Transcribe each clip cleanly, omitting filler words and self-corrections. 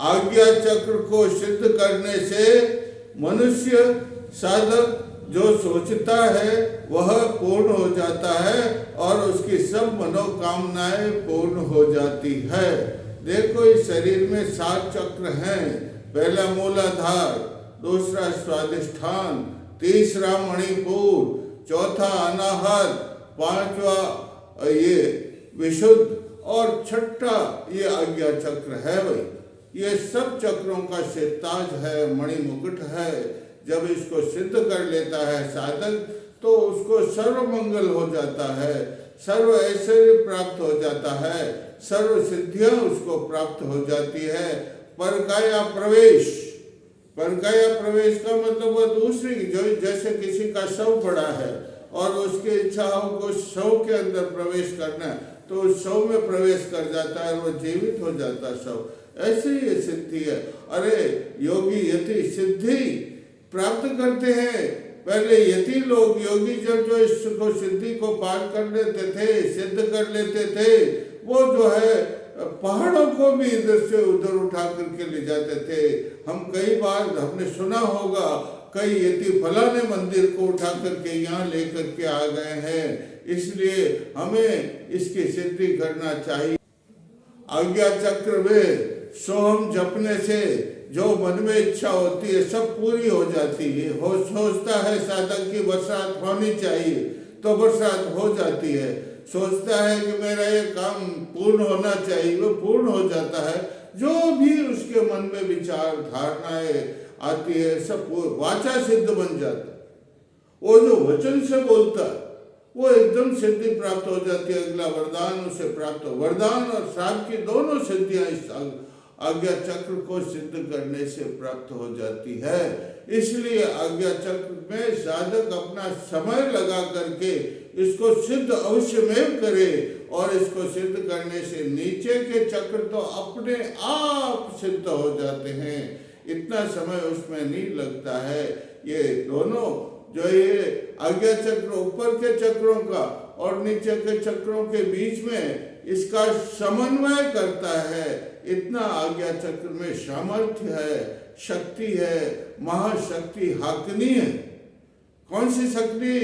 आज्ञा चक्र को सिद्ध करने से मनुष्य साधक जो सोचता है वह पूर्ण हो जाता है और उसकी सब मनोकामनाएं पूर्ण हो जाती है। देखो, इस शरीर में 7 चक्र हैं। पहला मूलाधार, दूसरा स्वादिष्ठान, तीसरा मणिपुर, चौथा अनाहत, पांचवा ये विशुद्ध और छठा ये आज्ञा चक्र है। भाई ये सब चक्रों का सिरताज है, मणिमुकुट है। जब इसको सिद्ध कर लेता है साधक तो उसको सर्व मंगल हो जाता है, सर्व ऐश्वर्य प्राप्त हो जाता है, सर्व सिद्धियां उसको प्राप्त हो जाती है। परकाया प्रवेश, परकाया प्रवेश का मतलब वह दूसरी, जो जैसे किसी का शव पड़ा है और उसकी इच्छाओं को शव के अंदर प्रवेश करना है तो उस शव में प्रवेश कर जाता है, वो जीवित हो जाता है शव। ऐसे ही ये सिद्धि है। अरे योगी यति सिद्धि प्राप्त करते हैं। पहले यति लोग, योगी जन जो इसको सिद्धि को पार कर लेते थे, सिद्ध कर लेते थे, वो जो है पहाड़ों को भी इधर से उधर उठा करके ले जाते थे। हम कई बार हमने सुना होगा, कई यति फलाने मंदिर को उठा करके यहाँ लेकर के आ गए हैं। इसलिए हमें इसकी सिद्धि करना चाहिए। आज्ञा चक्र में सोहम जपने से जो मन में इच्छा होती है सब पूरी हो जाती है। हो सोचता है साधक की बरसात होनी चाहिए तो बरसात हो जाती है। सोचता है कि मेरा ये काम पूर्ण होना चाहिए, वो पूर्ण हो जाता है। जो भी उसके मन में विचार धारणाएं आती है सब वाचा सिद्ध बन जाता है। वो जो वचन से बोलता है वो एकदम सिद्धि प्राप्त हो जाती है। अगला वरदान उसे प्राप्त हो। वरदान और श्राप की दोनों सिद्धियां इस आज्ञा चक्र को सिद्ध करने से प्राप्त हो जाती है। इसलिए आज्ञा चक्र में साधक अपना समय लगा करके इसको सिद्ध अवश्य में करे और इसको सिद्ध करने से नीचे के चक्र तो अपने आप सिद्ध हो जाते हैं। इतना समय उसमें नहीं लगता है। ये दोनों जो ये आज्ञा चक्र ऊपर के चक्रों का और नीचे के चक्रों के बीच में इसका समन्वय करता है। इतना आज्ञा चक्र में सामर्थ्य है, शक्ति है, महाशक्ति हाकनी है। कौन सी शक्ति?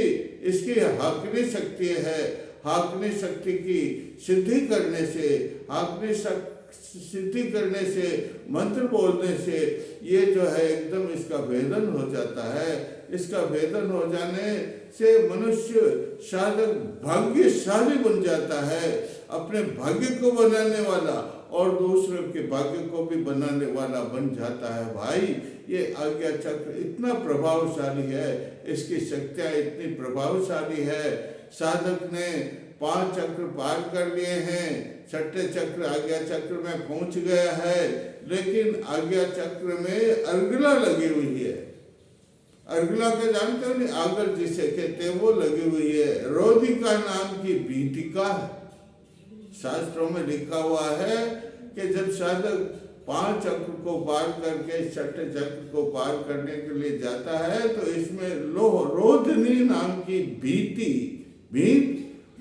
इसकी हाकनी शक्ति है। हाकनी शक्ति की सिद्धि करने से, हाकनी सिद्धि करने से, मंत्र बोलने से ये जो है एकदम इसका भेदन हो जाता है। इसका भेदन हो जाने से मनुष्य साधक भाग्यशाली बन जाता है, अपने भाग्य को बनाने वाला और दूसरों के भाग्य को भी बनाने वाला बन जाता है। भाई ये आज्ञा चक्र इतना प्रभावशाली है, इसकी शक्तियाँ इतनी प्रभावशाली है। साधक ने 5 चक्र पार कर लिए हैं, 6ठे चक्र आज्ञा चक्र में पहुंच गया है, लेकिन आज्ञा चक्र में अर्गला लगी हुई है। अर्गला के जानते हो नहीं, आगर जिसे कहते वो लगी हुई है। रोधिका नाम की बीटिका है। शास्त्रों में लिखा हुआ है कि जब साधक 5 चक्र को पार करके 6ठे चक्र को पार करने के लिए जाता है तो इसमें रोधनी नाम की भीत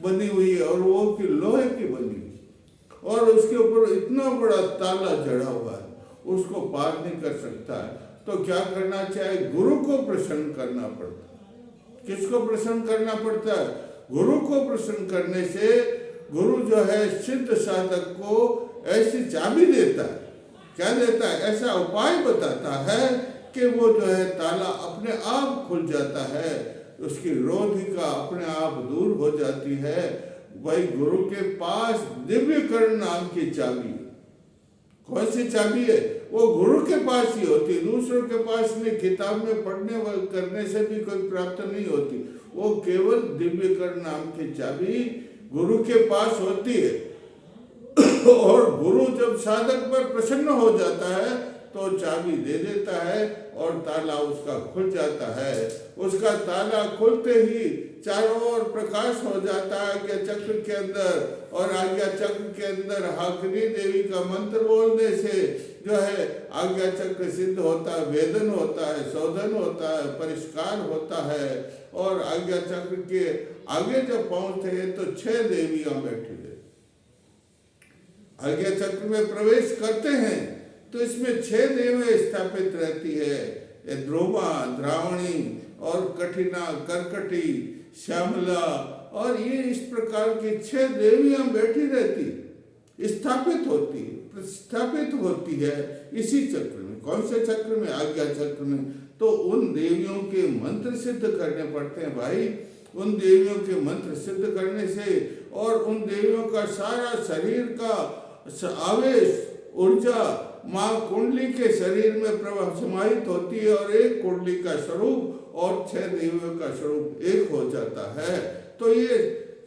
बनी हुई है और वो की लोहे की बनी हुई और उसके ऊपर इतना बड़ा ताला जड़ा हुआ है, उसको पार नहीं कर सकता है। तो क्या करना चाहिए? गुरु को प्रसन्न करना पड़ता है। किसको प्रसन्न करना पड़ता है? गुरु को प्रसन्न करने से गुरु जो है सिद्ध साधक को ऐसी चाबी देता है। क्या देता है? ऐसा उपाय बताता है कि वो जो है ताला अपने आप खुल जाता है, उसकी रोधिका अपने आप दूर हो जाती है। वही गुरु के पास दिव्यकरण नाम की चाबी। कौन सी चाबी है? वो गुरु के पास ही होती, दूसरों के पास नहीं। किताब में पढ़ने करने से भी कोई प्राप्त नहीं होती। वो केवल दिव्यकरण नाम की चाबी गुरु के पास होती है और गुरु जब साधक पर प्रसन्न हो जाता है तो चाबी दे देता है और ताला उसका खुल जाता है। उसका ताला खुलते ही चारों ओर प्रकाश हो जाता है आज्ञा चक्र के अंदर और आज्ञा चक्र के अंदर हाकनी देवी का मंत्र बोलने से जो है आज्ञा चक्र सिद्ध होता है, वेदन होता है, शोधन होता है, परिष्कार होता है। और आज्ञा चक्र के आगे जब पहुंचते हैं तो 6 देवियां बैठी है। आज्ञा चक्र में प्रवेश करते हैं तो इसमें 6 देवियां स्थापित रहती है, ध्रुवा, द्रावणी और कठिना, कर्कटी, श्यामला, और ये इस प्रकार की 6 देवियां बैठी रहती, स्थापित होती, प्रतिस्थापित होती है इसी चक्र में। कौन से चक्र में? आज्ञा चक्र में। तो उन देवियों के मंत्र सिद्ध करने पड़ते हैं भाई। उन देवियों के मंत्र सिद्ध करने से और उन देवियों का सारा शरीर का आवेश, ऊर्जा माँ कुंडली के शरीर में प्रवाह समाहित होती है और एक कुंडली का स्वरूप और 6 देवियों का स्वरूप एक हो जाता है। तो ये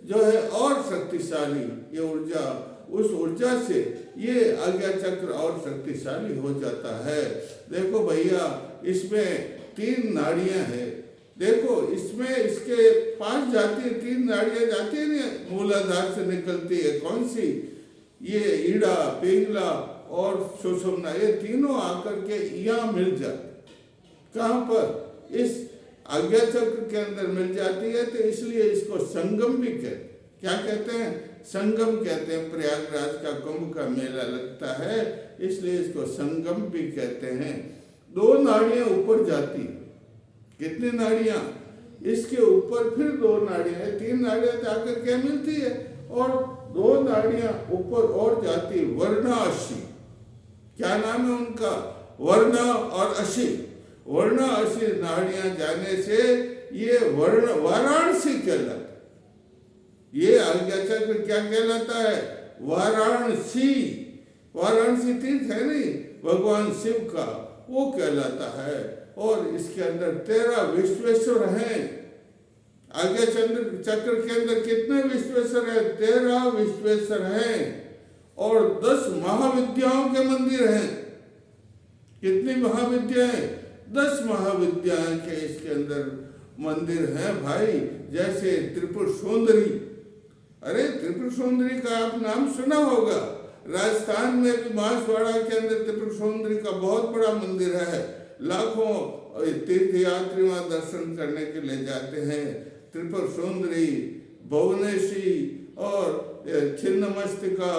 जो है और शक्तिशाली, ये ऊर्जा, उस ऊर्जा से ये आज्ञा चक्र और शक्तिशाली हो जाता है। देखो भैया, इसमें 3 नाड़ियां हैं। देखो इसमें इसके पास जाती है, 3 नाड़ियां जाती है ना, मूलाधार से निकलती है। कौन सी? ये ईड़ा, पिंगला और सुषुम्ना, ये तीनों आकर के यहाँ मिल जाते। कहाँ पर? इस आज्ञा चक्र के अंदर मिल जाती है। तो इसलिए इसको संगम भी कहते हैं। क्या कहते हैं? संगम कहते हैं। प्रयागराज का कुंभ का मेला लगता है, इसलिए इसको संगम भी कहते हैं। 2 नाड़ियां ऊपर जाती है। कितनी नाड़ियां? इसके ऊपर फिर 2 नाड़ियां है, 3 नाड़ियां जाकर क्या मिलती है और 2 नाड़ियां ऊपर और जाती, वर्णा अशी। क्या नाम है उनका? वर्णा और अशी। वर्णा अशी नाड़ियां जाने से ये वर्ण वाराणसी कहलाता। ये आज्ञा चक्र क्या कहलाता है? वाराणसी। वाराणसी तीर्थ है नहीं, भगवान शिव का, वो कहलाता है। और इसके अंदर 13 विश्वेश्वर हैं। आज्ञा चक्र के अंदर कितने विश्वेश्वर है? 13 विश्वेश्वर हैं और 10 महाविद्याओं के मंदिर हैं। कितनी महाविद्याएं? 10 महाविद्याएं के इसके अंदर मंदिर हैं भाई। जैसे त्रिपुर सुंदरी, अरे त्रिपुर सुंदरी का आप नाम सुना होगा। राजस्थान में भी बांसवाड़ा के अंदर त्रिपुर सुंदरी का बहुत बड़ा मंदिर है। लाखों तीर्थ यात्री वहाँ दर्शन करने के लिए जाते हैं। त्रिपुर सुंदरी, भुवनेश्वरी और छिन्नमस्तिका,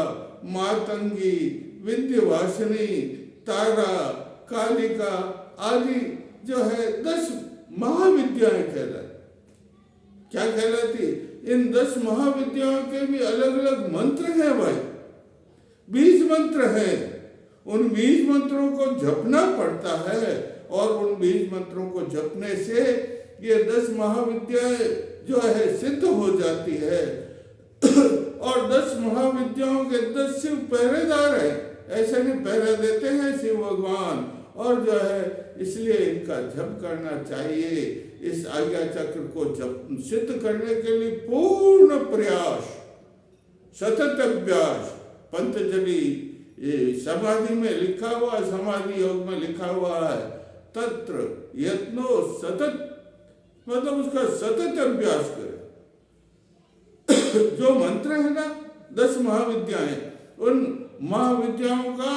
मातंगी, विंध्यवासिनी, तारा, कालिका आदि जो है 10 महाविद्याएं कहलाती। क्या कहलाती? इन 10 महाविद्याओं के भी अलग अलग मंत्र हैं भाई, बीज मंत्र हैं। उन बीज मंत्रों को जपना पड़ता है और उन बीज मंत्रों को जपने से ये 10 महाविद्याएं जो है सिद्ध हो जाती है। और 10 महाविद्याओं के 10 शिव पहरेदार हैं। ऐसे नहीं पहरा देते हैं शिव भगवान। और जो है इसलिए इनका जप करना चाहिए। इस आज्ञा चक्र को जप सिद्ध करने के लिए पूर्ण प्रयास, सतत अभ्यास। पतंजलि समाधि में लिखा हुआ, समाधि योग में लिखा हुआ है, तत्र यत्नो सतत, मतलब उसका सतत अभ्यास करे। जो मंत्र है ना 10 महाविद्याएं, उन महाविद्याओं का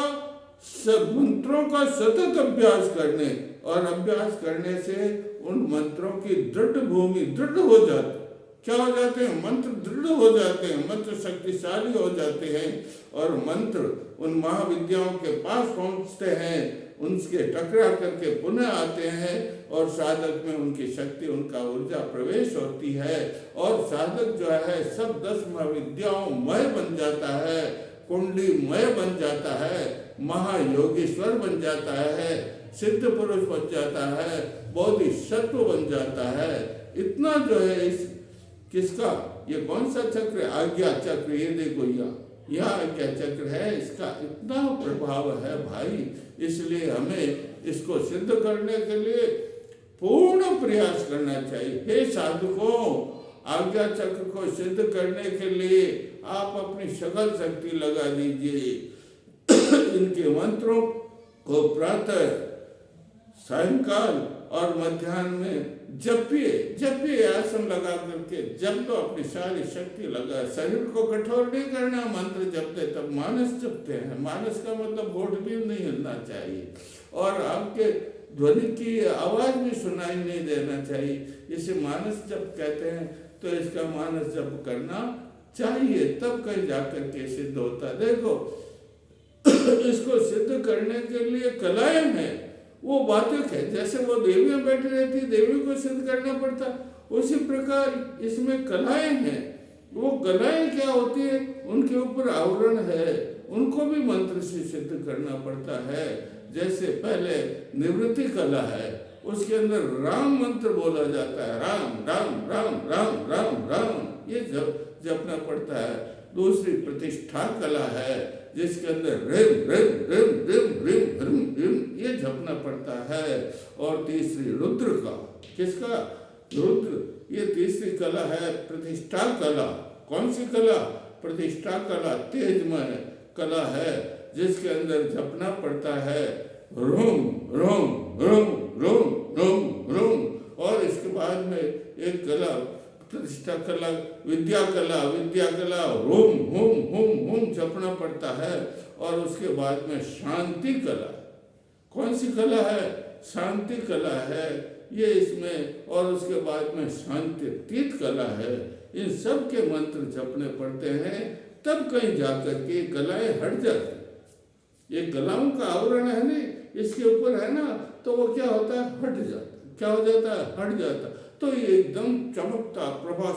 सब मंत्रों का सतत अभ्यास करने और अभ्यास करने से उन मंत्रों की दृढ़ भूमि दृढ़ हो जाती। क्या हो जाते हैं? मंत्र दृढ़ हो जाते हैं, मंत्र शक्तिशाली हो जाते हैं और मंत्र उन महाविद्याओं के पास पहुंचते हैं, उनके टकरा करके पुनः आते हैं और साधक में उनकी शक्ति, उनका ऊर्जा प्रवेश होती है और साधक जो है सब 10 महाविद्याओं मय बन जाता है, कुंडली मय बन जाता है, महायोगेश्वर बन जाता है, सिद्ध पुरुष बन जाता है, बोधिसत्व बन जाता है। इतना जो है इस किसका, ये कौन सा चक्र? आज्ञा चक्र। ये देखो यह आज्ञा चक्र है, इसका इतना प्रभाव है भाई। इसलिए हमें इसको सिद्ध करने के लिए पूर्ण प्रयास करना चाहिए। हे साधकों, आज्ञा चक्र को सिद्ध करने के लिए आप अपनी सकल शक्ति लगा दीजिए। इनके मंत्रों को प्रातः, सायंकाल और मध्याह्न में जपिए आसन लगा करके जब तो अपनी सारी शक्ति लगा। शरीर को कठोर नहीं करना। मंत्र जपते तब मानस जपते हैं। मानस का मतलब होठ भी नहीं हिलना चाहिए और आपके ध्वनि की आवाज भी सुनाई नहीं देना चाहिए। इसे मानस जप कहते हैं। तो इसका मानस जप करना चाहिए, तब कहीं जाकर के सिद्ध होता है। देखो इसको सिद्ध करने के लिए कलाएं हैं, वो बातक है। जैसे वो देवियां बैठी रहती, देवी को सिद्ध करना पड़ता, उसी प्रकार इसमें कलाएं हैं। वो कलाएं क्या होती है, उनके ऊपर आवरण है, उनको भी मंत्र से सिद्ध करना पड़ता है। जैसे पहले निवृत्ति कला है, उसके अंदर राम मंत्र बोला जाता है, राम राम राम राम राम राम, ये जपना पड़ता है। दूसरी प्रतिष्ठा कला है, जिसके अंदर रिम रिम रिम रिम रिम रिम रिम ये जपना पड़ता है। और तीसरी रुद्र का, किसका? रुद्र, ये तीसरी कला है, प्रतिष्ठा कला। कौन सी कला? प्रतिष्ठा कला, तेजमय कला है, जिसके अंदर जपना पड़ता है रोम रोम रोम रोम रोम रोम। और इसके बाद में एक कला, प्रतिष्ठा कला, विद्या कला, विद्या कला होम होम होम होम जपना पड़ता है। और उसके बाद में शांति कला। कौन सी कला है? शांति कला है ये इसमें। और उसके बाद में शांति तीत कला है। इन सब के मंत्र जपने पड़ते हैं, तब कहीं जाकर के कलाएं हट जाती। ये कलाओं का आवरण है नहीं, इसके ऊपर है ना, तो वो क्या होता है? हट जाता। क्या हो जाता है? हट जाता। तो ये एकदम चमकता प्रभा,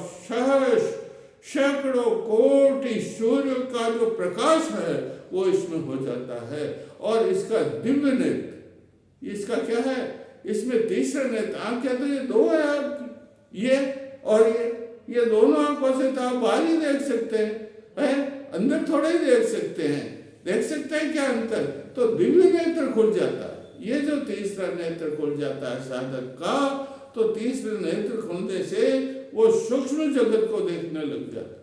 सैकड़ों कोटि सूर्य का जो प्रकाश है वो इसमें हो जाता है। और इसका दिव्य नेत्र, इसका क्या है? इसमें तीसरा नेत्र, आंख क्या तो ये दो है आपकी, ये और ये दोनों आंखों से तो आप बाहर ही देख सकते हैं, अंदर थोड़ा ही देख सकते हैं। देख सकते हैं क्या अंतर? तो दिव्य नेत्र खुल जाता है। ये जो तीसरा नेत्र खुल जाता है साधक का, तो तीसरे नेत्र खुलने से वो सूक्ष्म जगत को देखने लग जाता है।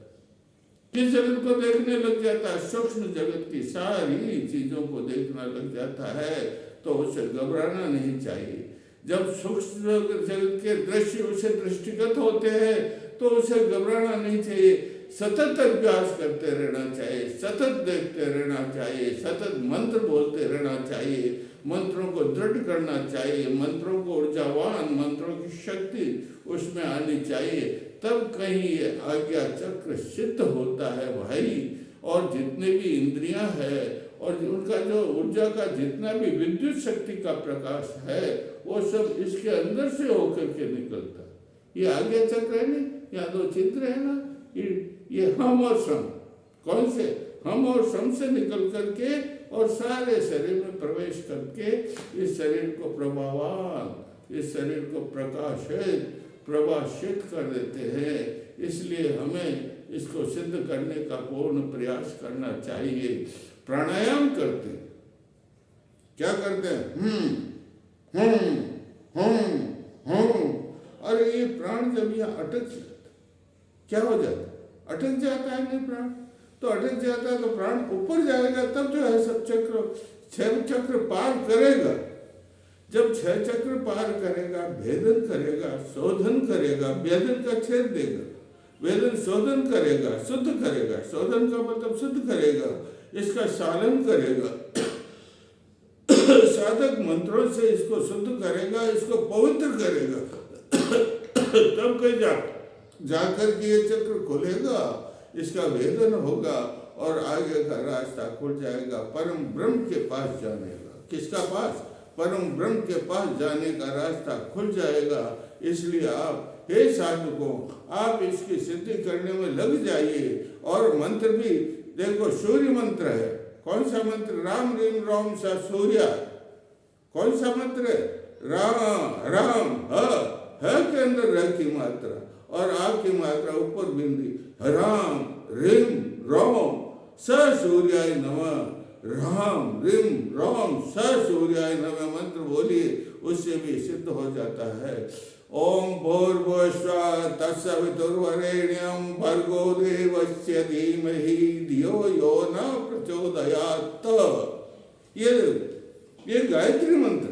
किस जगत को देखने लग जाता है? सूक्ष्म जगत की सारी चीजों को देखना लग जाता है। तो उसे घबराना नहीं चाहिए। जब सूक्ष्म जगत के दृश्य उसे दृष्टिगत होते हैं तो उसे घबराना नहीं चाहिए। सतत अभ्यास करते रहना चाहिए, सतत देखते रहना चाहिए, सतत मंत्र बोलते रहना चाहिए, मंत्रों को दृढ़ करना चाहिए, मंत्रों को ऊर्जावान, मंत्रों की शक्ति उसमें आनी चाहिए। तब कहीं ये आज्ञा चक्र सिद्ध होता है भाई। और जितने भी इंद्रियां है और उनका जो ऊर्जा का जितना भी विद्युत शक्ति का प्रकाश है वो सब इसके अंदर से होकर के निकलता है। ये आज्ञा चक्र है नहीं, यहाँ दो चित्र है ना, ये हम और सम। कौन से? हम और सम से निकल करके और सारे शरीर में प्रवेश करके इस शरीर को प्रभावान, इस शरीर को प्रभाषित कर देते हैं। इसलिए हमें इसको सिद्ध करने का पूर्ण प्रयास करना चाहिए। प्राणायाम करते, क्या करते हैं? अरे ये प्राण जब यहाँ अटक जाता, क्या हो जाता? अटक जाता है नहीं प्राण, तो अटक जाता है तो प्राण ऊपर जाएगा, तब जो है सब चक्र, 6 चक्र पार करेगा। जब 6 चक्र पार करेगा, भेदन करेगा, शोधन करेगा, भेदन का छेद देगा, वेदन शोधन करेगा, शुद्ध करेगा, शोधन का मतलब शुद्ध करेगा, इसका शालन करेगा, साधक मंत्रों से इसको शुद्ध करेगा, इसको पवित्र करेगा, तब कहीं जाकर के ये चक्र खुलेगा, इसका वेदन होगा और आगे का रास्ता खुल जाएगा परम ब्रह्म के पास जाने का। किसका पास? परम ब्रह्म के पास जाने का रास्ता खुल जाएगा। इसलिए आप, हे साधकों, आप इसकी सिद्धि करने में लग जाइए। और मंत्र भी देखो, सूर्य मंत्र है। कौन सा मंत्र? राम रीम रोम सा सूर्य। कौन सा मंत्र है? राम राम ह के अंदर रह की मात्रा और आप की मात्रा ऊपर बिंदी, राम रिम रोम स सूर्याय नमः। राम रिम रोम स सूर्याय नमः मंत्र बोलिए, उससे भी सिद्ध हो जाता है। ओम भूर्भुवस्सुः तत्सवितुर्वरेण्यं भर्गो देवस्य धीमहि धियो यो न प्रचोदयात्। ये गायत्री मंत्र।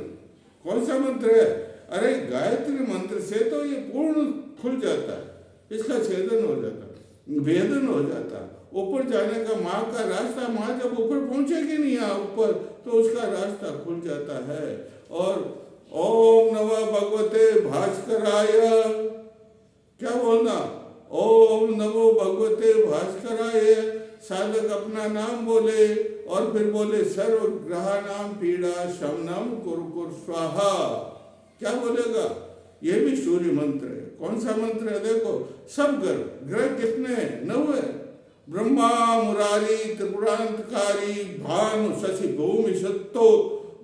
कौन सा मंत्र है? अरे गायत्री मंत्र से तो ये पूर्ण खुल जाता है, इसका छेदन हो जाता है, भेदन हो जाता है। ऊपर जाने का माँ का रास्ता, माँ जब ऊपर पहुंचेगी नहीं यहाँ ऊपर, तो उसका रास्ता खुल जाता है। और ओम नमः भगवते भास्कराय, क्या बोलना? ओम नमो भगवते भास्कराय। साधक अपना नाम बोले और फिर बोले सर्व ग्रहाणाम पीड़ा शमनम कुरु स्वाहा। क्या बोलेगा? ये भी सूर्य मंत्र है। कौन सा मंत्र है? देखो, सब ग्रह कितने हैं? 9 है। ब्रह्मा मुरारी त्रिपुरांतकारी भानु शशि भूमि सत्तो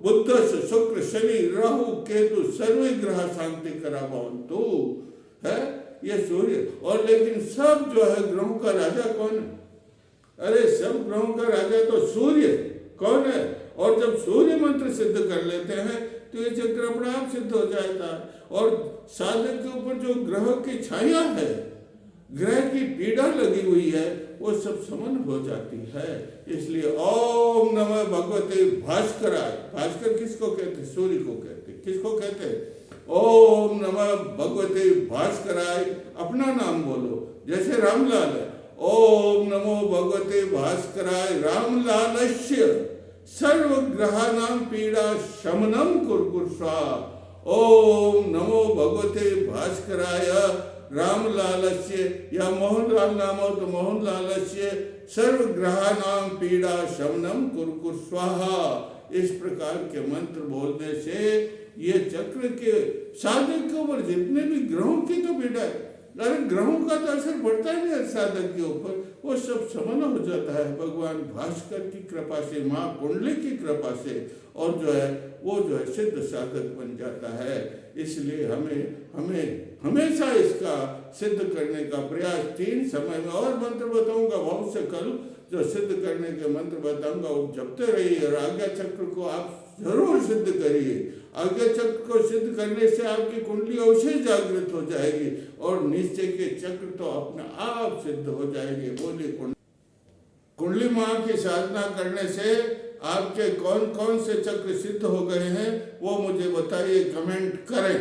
बुद्ध शुक्र शनि राहु केतु सर्वे ग्रह शांति करा भवन्तु है ये सूर्य। और लेकिन सब जो है ग्रहों का राजा कौन है? अरे सब ग्रहों का राजा तो सूर्य कौन है? और जब सूर्य मंत्र सिद्ध कर लेते हैं तो ये चक्र अपने आप सिद्ध हो जाता है। और साधक के ऊपर जो ग्रह की छाया है, ग्रह की पीड़ा लगी हुई है, वो सब समन हो जाती है। इसलिए ओम नमः भगवते भास्कराय। भास्कर किसको कहते? सूर्य को कहते। किसको कहते? ओम नमः भगवते भास्कराय। अपना नाम बोलो, जैसे रामलाल है, ओम नमो भगवते भास्कराय रामलालस्य सर्व ग्रहाणाम पीड़ा शमनम कुरु स्वाहा। ओम नमो भगवते भास्कराय रामलालस्य, या मोहनलाल नाम हो तो मोहनलालस्य सर्व ग्रहाणाम पीड़ा शमनम कुरु स्वाहा। इस प्रकार के मंत्र बोलने से ये चक्र के साधक के ऊपर जितने भी ग्रहों की तो पीड़ा है, अरे ग्रहों का तो असर पड़ता ही नहीं साधक के ऊपर, वो सब समन हो जाता है भगवान भास्कर की कृपा से, माँ कुंडली की कृपा से। और जो है वो जो है सिद्ध साधक बन जाता है। इसलिए हमें हमेशा इसका सिद्ध करने का प्रयास, 3 समय में और मंत्र बताऊंगा बहुत से कल, जो सिद्ध करने के मंत्र बताऊंगा, वो जपते रहिए। और आज्ञा चक्र को आप जरूर सिद्ध करिए। आज्ञा चक्र को सिद्ध करने से आपकी कुंडली अवश्य जागृत हो जाएगी और निश्चय के चक्र तो अपने आप सिद्ध हो जाएंगे। बोलिए, कुंडली माँ की साधना करने से आपके कौन कौन से चक्र सिद्ध हो गए हैं वो मुझे बताइए, कमेंट करें।